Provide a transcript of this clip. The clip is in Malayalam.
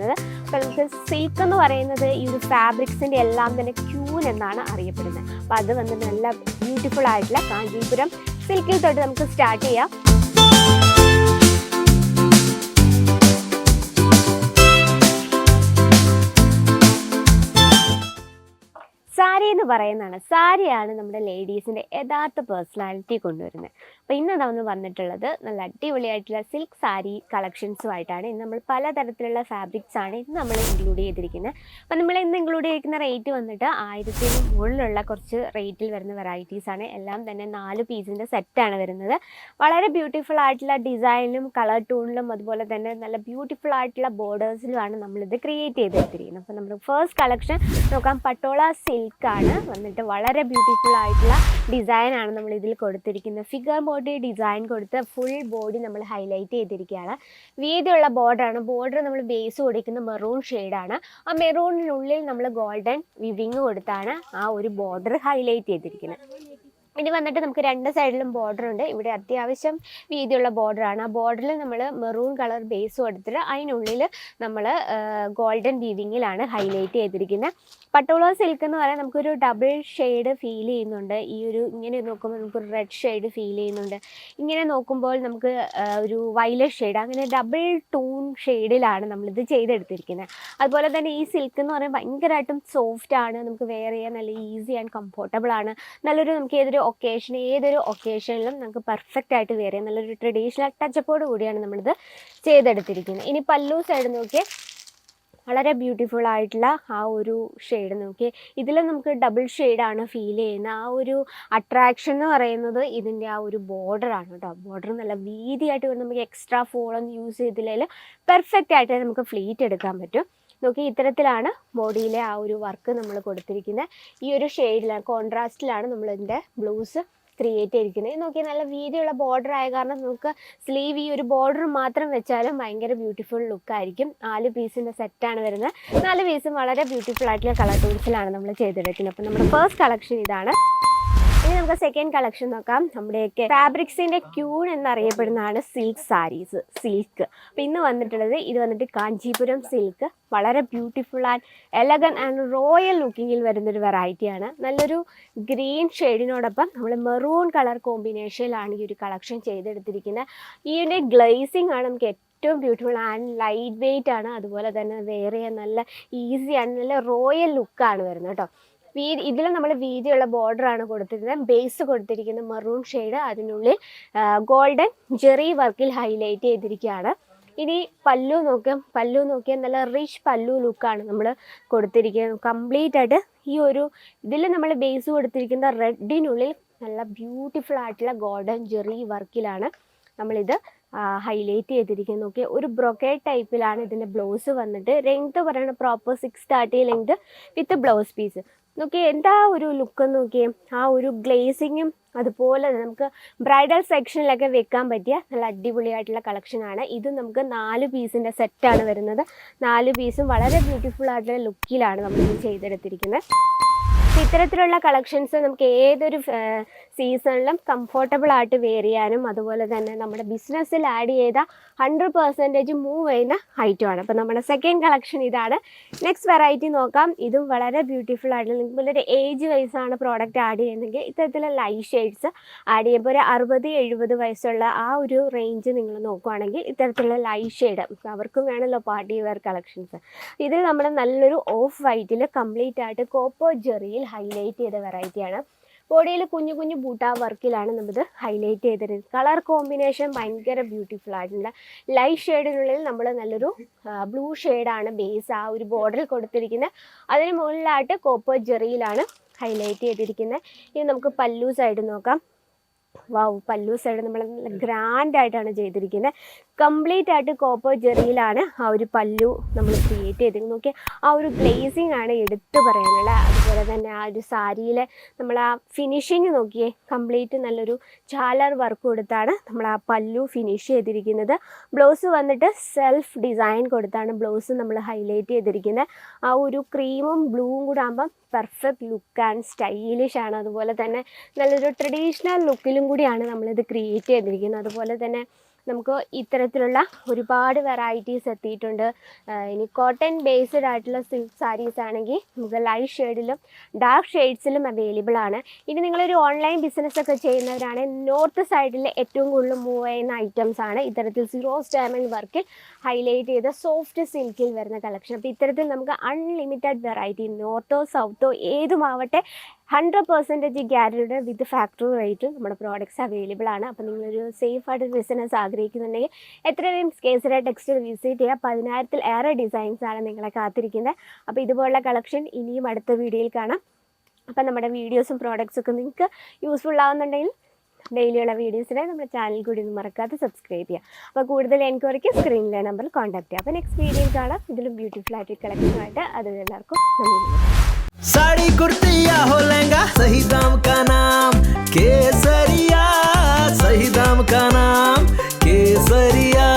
പോകുന്നത്. അപ്പോൾ നമുക്ക് സിൽക്ക് എന്ന് പറയുന്നത് ഈ ഒരു ഫാബ്രിക്സിൻ്റെ എല്ലാം തന്നെ ക്യൂൻ എന്നാണ് അറിയപ്പെടുന്നത്. അപ്പോൾ അത് വന്ന് നല്ല ബ്യൂട്ടിഫുൾ ആയിട്ടുള്ള കാഞ്ചീപുരം സിൽക്കിൽ തൊട്ട് നമുക്ക് സ്റ്റാർട്ട് ചെയ്യാം. സാരി എന്ന് പറയുന്നതാണ്. സാരിയാണ് നമ്മുടെ ലേഡീസിൻ്റെ യഥാർത്ഥ പേഴ്സണാലിറ്റി കൊണ്ടുവരുന്നത്. അപ്പോൾ ഇന്ന് നമ്മൾ വന്നിട്ടുള്ളത് നല്ല അടിപൊളിയായിട്ടുള്ള സിൽക്ക് സാരി കളക്ഷൻസുമായിട്ടാണ്. ഇന്ന് നമ്മൾ പലതരത്തിലുള്ള ഫാബ്രിക്സ് ആണ് ഇന്ന് നമ്മൾ ഇൻക്ലൂഡ് ചെയ്തിരിക്കുന്നത്. അപ്പോൾ നമ്മൾ ഇന്ന് ഇൻക്ലൂഡ് ചെയ്തിരിക്കുന്ന റേറ്റ് വന്നിട്ട് 1000 മുകളിലുള്ള കുറച്ച് റേറ്റിൽ വരുന്ന വെറൈറ്റീസാണ്. എല്ലാം തന്നെ 4 പീസിൻ്റെ സെറ്റാണ് വരുന്നത്. വളരെ ബ്യൂട്ടിഫുൾ ആയിട്ടുള്ള ഡിസൈനിലും കളർ ടൂണിലും അതുപോലെ തന്നെ നല്ല ബ്യൂട്ടിഫുൾ ആയിട്ടുള്ള ബോർഡേഴ്സിലുമാണ് നമ്മളിത് ക്രിയേറ്റ് ചെയ്തെടുത്തിരിക്കുന്നത്. അപ്പോൾ നമ്മൾ ഫസ്റ്റ് കളക്ഷൻ നോക്കാം. പട്ടോള സിൽക്കാണ് വന്നിട്ട് വളരെ ബ്യൂട്ടിഫുൾ ആയിട്ടുള്ള ഡിസൈനാണ് നമ്മൾ ഇതിൽ കൊടുത്തിരിക്കുന്നത്. ഫിഗർ ബോഡി ഡിസൈൻ കൊടുത്ത് ഫുൾ ബോഡി നമ്മൾ ഹൈലൈറ്റ് ചെയ്തിരിക്കുകയാണ്. വീതിയുള്ള ബോർഡറാണ്. ബോർഡർ നമ്മൾ ബേസ് കൊടുക്കുന്ന മെറൂൺ ഷെയ്ഡാണ്. ആ മെറൂണിനുള്ളിൽ നമ്മൾ ഗോൾഡൻ വിവിങ് കൊടുത്താണ് ആ ഒരു ബോർഡർ ഹൈലൈറ്റ് ചെയ്തിരിക്കുന്നത്. ഇനി വന്നിട്ട് നമുക്ക് 2 സൈഡിലും ബോർഡർ ഉണ്ട്. ഇവിടെ അത്യാവശ്യം വീതിയുള്ള ബോർഡറാണ്. ആ ബോർഡറിൽ നമ്മൾ മെറൂൺ കളർ ബേസ് കൊടുത്തിട്ട് അതിനുള്ളിൽ നമ്മൾ ഗോൾഡൻ വീവിങ്ങിലാണ് ഹൈലൈറ്റ് ചെയ്തിരിക്കുന്നത്. പട്ടോള സിൽക്ക് എന്ന് പറയാൻ നമുക്കൊരു ഡബിൾ ഷെയ്ഡ് ഫീൽ ചെയ്യുന്നുണ്ട്. ഈ ഒരു ഇങ്ങനെ നോക്കുമ്പോൾ നമുക്കൊരു റെഡ് ഷെയ്ഡ് ഫീൽ ചെയ്യുന്നുണ്ട്. ഇങ്ങനെ നോക്കുമ്പോൾ നമുക്ക് ഒരു വയലറ്റ് ഷെയ്ഡ്, അങ്ങനെ ഡബിൾ ടൂൺ ഷെയ്ഡിലാണ് നമ്മളിത് ചെയ്തെടുത്തിരിക്കുന്നത്. അതുപോലെ തന്നെ ഈ സിൽക്ക് എന്ന് പറയുമ്പോൾ ഭയങ്കരമായിട്ടും സോഫ്റ്റ് ആണ്. നമുക്ക് വെയർ ചെയ്യാൻ നല്ല ഈസി ആൻഡ് കംഫർട്ടബിൾ ആണ്. നല്ലൊരു നമുക്ക് ഏതൊരു ഒക്കേഷനിലും നമുക്ക് പെർഫെക്റ്റ് ആയിട്ട് വെയർ ചെയ്യാം. നല്ലൊരു ട്രഡീഷണൽ ടച്ചപ്പോട് കൂടിയാണ് നമ്മളിത് ചെയ്തെടുത്തിരിക്കുന്നത്. ഇനി പല്ലു സൈഡ് നോക്കിയേ, വളരെ ബ്യൂട്ടിഫുൾ ആയിട്ടുള്ള ആ ഒരു ഷെയ്ഡ് നോക്കി. ഇതിൽ നമുക്ക് ഡബിൾ ഷെയ്ഡാണ് ഫീൽ ചെയ്യുന്നത്. ആ ഒരു അട്രാക്ഷൻ എന്ന് പറയുന്നത് ഇതിൻ്റെ ആ ഒരു ബോർഡറാണ് കേട്ടോ. ബോർഡർ നല്ല വീതിയായിട്ട് വരും. നമുക്ക് എക്സ്ട്രാ ഫോളൊന്നും യൂസ് ചെയ്തില്ലെങ്കിൽ പെർഫെക്റ്റ് ആയിട്ട് നമുക്ക് ഫ്ലീറ്റ് എടുക്കാൻ പറ്റും. നോക്കി, ഇത്തരത്തിലാണ് ബോഡിയിലെ ആ ഒരു വർക്ക് നമ്മൾ കൊടുത്തിരിക്കുന്നത്. ഈ ഒരു ഷെയ്ഡിലാണ്, കോൺട്രാസ്റ്റിലാണ് നമ്മളിതിൻ്റെ ബ്ലൗസ് ക്രിയേറ്റ് ചെയ്തിരിക്കുന്നത്. നോക്കി, നല്ല വീതിയുള്ള ബോർഡർ ആയ കാരണം നമുക്ക് സ്ലീവ് ഈ ഒരു ബോർഡർ മാത്രം വെച്ചാലും ഭയങ്കര ബ്യൂട്ടിഫുൾ ലുക്കായിരിക്കും. 4 പീസിൻ്റെ സെറ്റാണ് വരുന്നത്. 4 പീസും വളരെ ബ്യൂട്ടിഫുൾ ആയിട്ടുള്ള കളർ ടൂൺസിലാണ് നമ്മൾ ചെയ്തെടുക്കുന്നത്. അപ്പോൾ നമ്മുടെ ഫസ്റ്റ് കളക്ഷൻ ഇതാണ്. ഇനി നമുക്ക് സെക്കൻഡ് കളക്ഷൻ നോക്കാം. നമ്മുടെയൊക്കെ ഫാബ്രിക്സിൻ്റെ ക്യൂൺ എന്നറിയപ്പെടുന്നതാണ് സിൽക്ക് സാരീസ്, സിൽക്ക്. അപ്പോൾ ഇന്ന് വന്നിട്ടുള്ളത് ഇത് വന്നിട്ട് കാഞ്ചീപുരം സിൽക്ക്. വളരെ beautiful and elegant and royal ലുക്കിങ്ങിൽ വരുന്നൊരു വെറൈറ്റിയാണ്. നല്ലൊരു ഗ്രീൻ ഷെയ്ഡിനോടൊപ്പം നമ്മൾ മെറൂൺ കളർ കോമ്പിനേഷനിലാണ് ഈ ഒരു കളക്ഷൻ ചെയ്തെടുത്തിരിക്കുന്നത്. ഈ ഒരു ഗ്ലേസിംഗ് ആണ് നമുക്ക് ഏറ്റവും ബ്യൂട്ടിഫുൾ ആൻഡ് ലൈറ്റ് വെയ്റ്റ് ആണ്. അതുപോലെ തന്നെ വെയർ ചെയ്യാൻ നല്ല ഈസിയാണ്. നല്ല റോയൽ ലുക്കാണ് വരുന്നത് കേട്ടോ. ഇതിൽ നമ്മൾ വീതിയുള്ള ബോർഡറാണ് കൊടുത്തിരിക്കുന്നത്. ബേസ് കൊടുത്തിരിക്കുന്ന മെറൂൺ ഷെയ്ഡ്, അതിനുള്ളിൽ ഗോൾഡൻ ജെറി വർക്കിൽ ഹൈലൈറ്റ് ചെയ്തിരിക്കുകയാണ്. ഇനി പല്ലു നോക്കിയാൽ നല്ല റിച്ച് പല്ലു ലുക്കാണ് നമ്മൾ കൊടുത്തിരിക്കുന്നത്. കംപ്ലീറ്റ് ആയിട്ട് ഈ ഒരു ഇതിൽ നമ്മൾ ബേസ് കൊടുത്തിരിക്കുന്ന റെഡിനുള്ളിൽ നല്ല ബ്യൂട്ടിഫുൾ ആയിട്ടുള്ള ഗോൾഡൻ ജെറി വർക്കിലാണ് നമ്മളിത് ഹൈലൈറ്റ് ചെയ്തിരിക്കുന്നത്. നോക്കിയാൽ ഒരു ബ്രൊക്കേഡ് ടൈപ്പിലാണ് ഇതിൻ്റെ ബ്ലൗസ് വന്നിട്ട്. ലെങ്ത് പറയുന്നത് proper 630 length with blouse piece. നോക്കിയേ എന്താ ഒരു ലുക്ക് നോക്കിയേ. ആ ഒരു ഗ്ലേസിങ്ങും അതുപോലെ നമുക്ക് ബ്രൈഡൽ സെക്ഷനിലൊക്കെ വെക്കാൻ പറ്റിയ നല്ല അടിപൊളിയായിട്ടുള്ള കളക്ഷനാണ്. ഇത് നമുക്ക് 4 പീസിൻ്റെ സെറ്റാണ് വരുന്നത്. 4 പീസും വളരെ ബ്യൂട്ടിഫുൾ ആയിട്ടുള്ള ലുക്കിലാണ് നമ്മളിത് ചെയ്തെടുത്തിരിക്കുന്നത്. ഇത്തരത്തിലുള്ള കളക്ഷൻസ് നമുക്ക് ഏതൊരു സീസണിലും കംഫർട്ടബിൾ ആയിട്ട് വെയർ ചെയ്യാനും അതുപോലെ തന്നെ നമ്മുടെ ബിസിനസ്സിൽ ആഡ് ചെയ്ത 100% മൂവ് ചെയ്യുന്ന ഐറ്റമാണ്. അപ്പോൾ നമ്മുടെ സെക്കൻഡ് കളക്ഷൻ ഇതാണ്. നെക്സ്റ്റ് വെറൈറ്റി നോക്കാം. ഇതും വളരെ ബ്യൂട്ടിഫുൾ ആയിട്ടുള്ള, നിങ്ങളൊരു ഏജ് വൈസാണ് പ്രോഡക്റ്റ് ആഡ് ചെയ്യുന്നതെങ്കിൽ ഇത്തരത്തിലുള്ള ലൈറ്റ് ഷെയ്ഡ്സ് ആഡ് ചെയ്യുമ്പോൾ ഒരു 60-70 വയസ്സുള്ള ആ ഒരു റേഞ്ച് നിങ്ങൾ നോക്കുകയാണെങ്കിൽ ഇത്തരത്തിലുള്ള ലൈറ്റ് ഷെയ്ഡ് അവർക്കും വേണമല്ലോ പാർട്ടി വെയർ കളക്ഷൻസ്. ഇതിൽ നമ്മൾ നല്ലൊരു ഓഫ് വൈറ്റിൽ കംപ്ലീറ്റ് ആയിട്ട് കോപ്പർ ജെറിയിൽ ഹൈലൈറ്റ് ചെയ്ത വെറൈറ്റിയാണ്. ബോഡിയിൽ കുഞ്ഞു കുഞ്ഞു ബൂട്ടാ വർക്കിലാണ് നമ്മളിത് ഹൈലൈറ്റ് ചെയ്തിരുന്നത്. കളർ കോമ്പിനേഷൻ ഭയങ്കര ബ്യൂട്ടിഫുൾ ആയിട്ടുള്ള ലൈറ്റ് ഷെയ്ഡിനുള്ളിൽ നമ്മൾ നല്ലൊരു ബ്ലൂ ഷെയ്ഡാണ് ബേസ് ആ ഒരു ബോർഡറിൽ കൊടുത്തിരിക്കുന്നത്. അതിന് മുകളിലായിട്ട് കോപ്പർ ജെറിയിലാണ് ഹൈലൈറ്റ് ചെയ്തിരിക്കുന്നത്. ഇനി നമുക്ക് പല്ലു സൈഡ് നോക്കാം. വാവ്, പല്ലു സൈഡ് നമ്മൾ നല്ല ഗ്രാൻഡായിട്ടാണ് ചെയ്തിരിക്കുന്നത്. കംപ്ലീറ്റ് ആയിട്ട് കോപ്പർ ജെറിയിലാണ് ആ ഒരു പല്ലു നമ്മൾ ക്രിയേറ്റ് ചെയ്തിരിക്കുന്നത്. നോക്കി, ആ ഒരു ഗ്ലേസിങ് ആണ് എടുത്തു പറയാനുള്ളത്. അതുപോലെ തന്നെ ആ ഒരു സാരിയിലെ നമ്മൾ ആ ഫിനിഷിങ് നോക്കിയേ, കംപ്ലീറ്റ് നല്ലൊരു ചാലർ വർക്ക് കൊടുത്താണ് നമ്മൾ ആ പല്ലു ഫിനിഷ് ചെയ്തിരിക്കുന്നത്. ബ്ലൗസ് വന്നിട്ട് സെൽഫ് ഡിസൈൻ കൊടുത്താണ് ബ്ലൗസ് നമ്മൾ ഹൈലൈറ്റ് ചെയ്തിരിക്കുന്നത്. ആ ഒരു ക്രീമും ബ്ലൂവും കൂടെ ആകുമ്പം പെർഫെക്റ്റ് ലുക്ക് ആൻഡ് സ്റ്റൈലിഷ് ആണ്. അതുപോലെ തന്നെ നല്ലൊരു ട്രഡീഷണൽ ലുക്കിലും കൂടിയാണ് നമ്മളിത് ക്രിയേറ്റ് ചെയ്തിരിക്കുന്നത്. അതുപോലെ തന്നെ നമുക്ക് ഇത്തരത്തിലുള്ള ഒരുപാട് വെറൈറ്റീസ് എത്തിയിട്ടുണ്ട്. ഇനി കോട്ടൺ ബേസ്ഡ് ആയിട്ടുള്ള സിൽക്ക് സാരീസ് ആണെങ്കിൽ നമുക്ക് ലൈറ്റ് ഷെയ്ഡിലും ഡാർക്ക് ഷെയ്ഡ്സിലും അവൈലബിൾ ആണ്. ഇനി നിങ്ങളൊരു ഓൺലൈൻ ബിസിനസ് ഒക്കെ ചെയ്യുന്നവരാണ്, നോർത്ത് സൈഡിൽ ഏറ്റവും കൂടുതൽ മൂവ് ചെയ്യുന്ന ഐറ്റംസ് ആണ് ഇത്തരത്തിൽ സിറോസ് ഡയമണ്ട് വർക്കിൽ ഹൈലൈറ്റ് ചെയ്ത സോഫ്റ്റ് സിൽക്കിൽ വരുന്ന കളക്ഷൻ. അപ്പോൾ ഇത്തരത്തിൽ നമുക്ക് അൺലിമിറ്റഡ് വെറൈറ്റി, നോർത്തോ സൗത്തോ ഏതുമാവട്ടെ 100% ഗ്യാരണ്ടിയുടെ വിത്ത് ഫാക്ടറി റേറ്റും നമ്മുടെ പ്രോഡക്റ്റ്സ് അവൈലബിൾ ആണ്. അപ്പോൾ നിങ്ങളൊരു സേഫ് ആയിട്ട് ബിസിനസ് ആഗ്രഹിക്കുന്നുണ്ടെങ്കിൽ എത്രയും കേസര ടെക്സ്റ്റൈൽ വിസിറ്റ് ചെയ്യുക. 10,000-ൽ ഏറെ ഡിസൈൻസ് ആണ് നിങ്ങളെ കാത്തിരിക്കുന്നത്. അപ്പോൾ ഇതുപോലുള്ള കളക്ഷൻ ഇനിയും അടുത്ത വീഡിയോയിൽ കാണാം. അപ്പോൾ നമ്മുടെ വീഡിയോസും പ്രോഡക്റ്റ്സൊക്കെ നിങ്ങൾക്ക് യൂസ്ഫുൾ ആവുന്നുണ്ടെങ്കിൽ ഡെയിലിയുള്ള വീഡിയോസിനെ നമ്മുടെ ചാനൽ കൂടി ഒന്നും മറക്കാതെ സബ്സ്ക്രൈബ് ചെയ്യുക. അപ്പോൾ കൂടുതൽ എൻക്വയറിക്ക് സ്ക്രീനിലെ നമ്പറിൽ കോൺടാക്ട് ചെയ്യുക. അപ്പോൾ നെക്സ്റ്റ് വീഡിയോയിൽ കാണാം ഇതിലും ബ്യൂട്ടിഫുൾ ആയിട്ട് കളക്ഷനുമായിട്ട്. അത് എല്ലാവർക്കും നന്ദി. साड़ी कुर्ती या हो लहंगा, सही दाम का नाम केसरिया, सही दाम का नाम केसरिया।